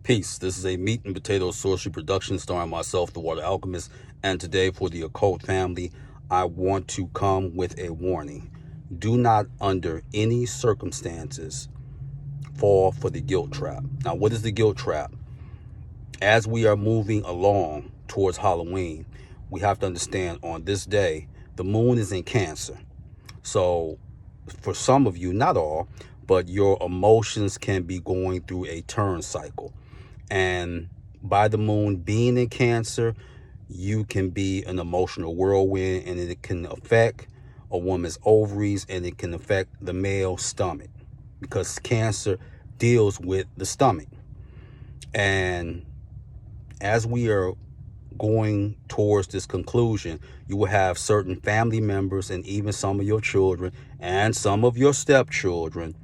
Peace. This is a meat and potato sorcery production starring myself, the Water Alchemist, and today for the occult family, I want to come with a warning. Do not, under any circumstances, fall for the guilt trap. Now, what is the guilt trap? As we are moving along towards Halloween, we have to understand on this day, the moon is in Cancer. So, for some of you, not all, but your emotions can be going through a turn cycle. And by the moon being in Cancer, you can be an emotional whirlwind, and it can affect a woman's ovaries, and it can affect the male stomach, because Cancer deals with the stomach. And as we are going towards this conclusion, you will have certain family members and even some of your children and some of your stepchildren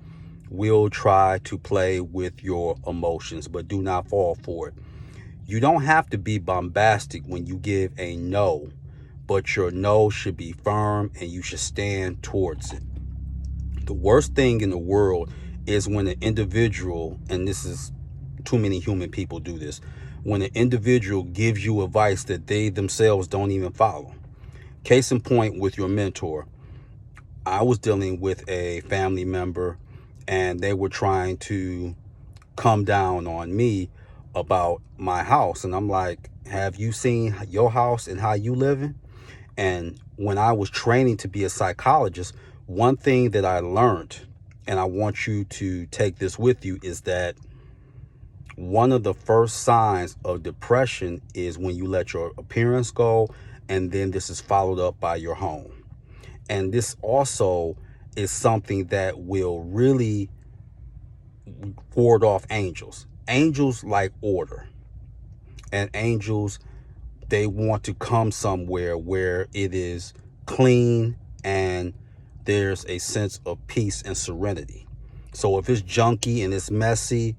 will try to play with your emotions, but do not fall for it. You don't have to be bombastic when you give a no, but your no should be firm and you should stand towards it. The worst thing in the world is when an individual, and this is too many human people do this, when an individual gives you advice that they themselves don't even follow. Case in point with your mentor, I was dealing with a family member and they were trying to come down on me about my house. And I'm like, have you seen your house and how you living? And when I was training to be a psychologist, one thing that I learned, and I want you to take this with you, is that one of the first signs of depression is when you let your appearance go, and then this is followed up by your home. And this also is something that will really ward off angels. Angels like order. And angels, they want to come somewhere where it is clean and there's a sense of peace and serenity. So if it's junky and it's messy,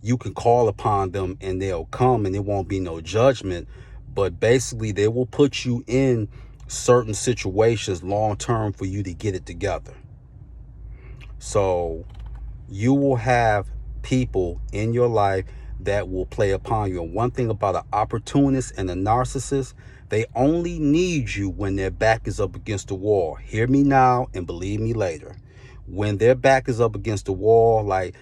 you can call upon them and they'll come, and there won't be no judgment. But basically, they will put you in certain situations long term for you to get it together. So you will have people in your life that will play upon you. And one thing about an opportunist and a narcissist, they only need you when their back is up against the wall. Hear me now and believe me later. When their back is up against the wall, like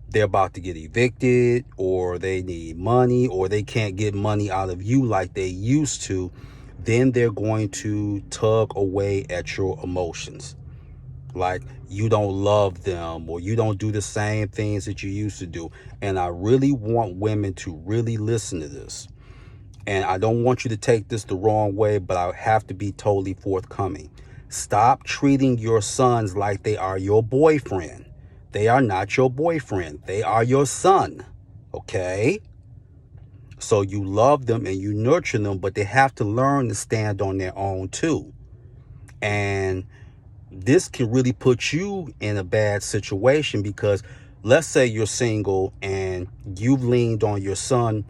they're about to get evicted, or they need money, or they can't get money out of you like they used to, then they're going to tug away at your emotions. Like you don't love them, or you don't do the same things that you used to do. And I really want women to really listen to this. And I don't want you to take this the wrong way, but I have to be totally forthcoming. Stop treating your sons like they are your boyfriend. They are not your boyfriend. They are your son. Okay? So you love them and you nurture them, but they have to learn to stand on their own too. And this can really put you in a bad situation, because let's say you're single and you've leaned on your son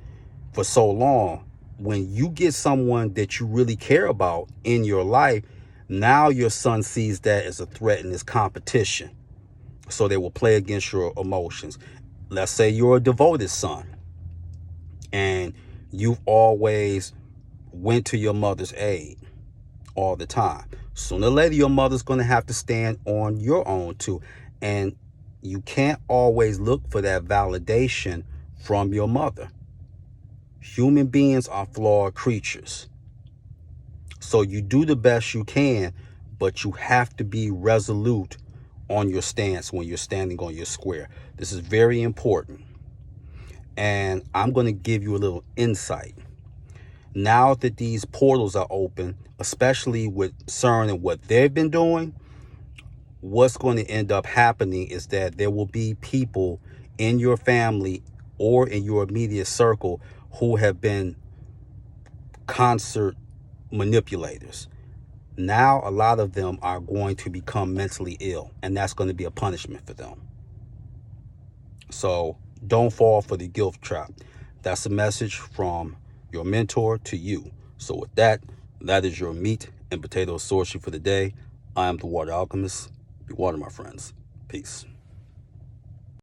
for so long. When you get someone that you really care about in your life, now your son sees that as a threat and as competition. So they will play against your emotions. Let's say you're a devoted son and you've always went to your mother's aid all the time. Sooner or later, your mother's going to have to stand on your own too. And you can't always look for that validation from your mother. Human beings are flawed creatures. So you do the best you can, but you have to be resolute on your stance when you're standing on your square. This is very important. And I'm going to give you a little insight. Now that these portals are open, especially with CERN and what they've been doing, what's going to end up happening is that there will be people in your family or in your immediate circle who have been concert manipulators. Now a lot of them are going to become mentally ill, and that's going to be a punishment for them. So don't fall for the guilt trap. That's a message from your mentor to you. So with that, that is your meat and potato sorcery for the day. I am the Water Alchemist. Be water, my friends. Peace.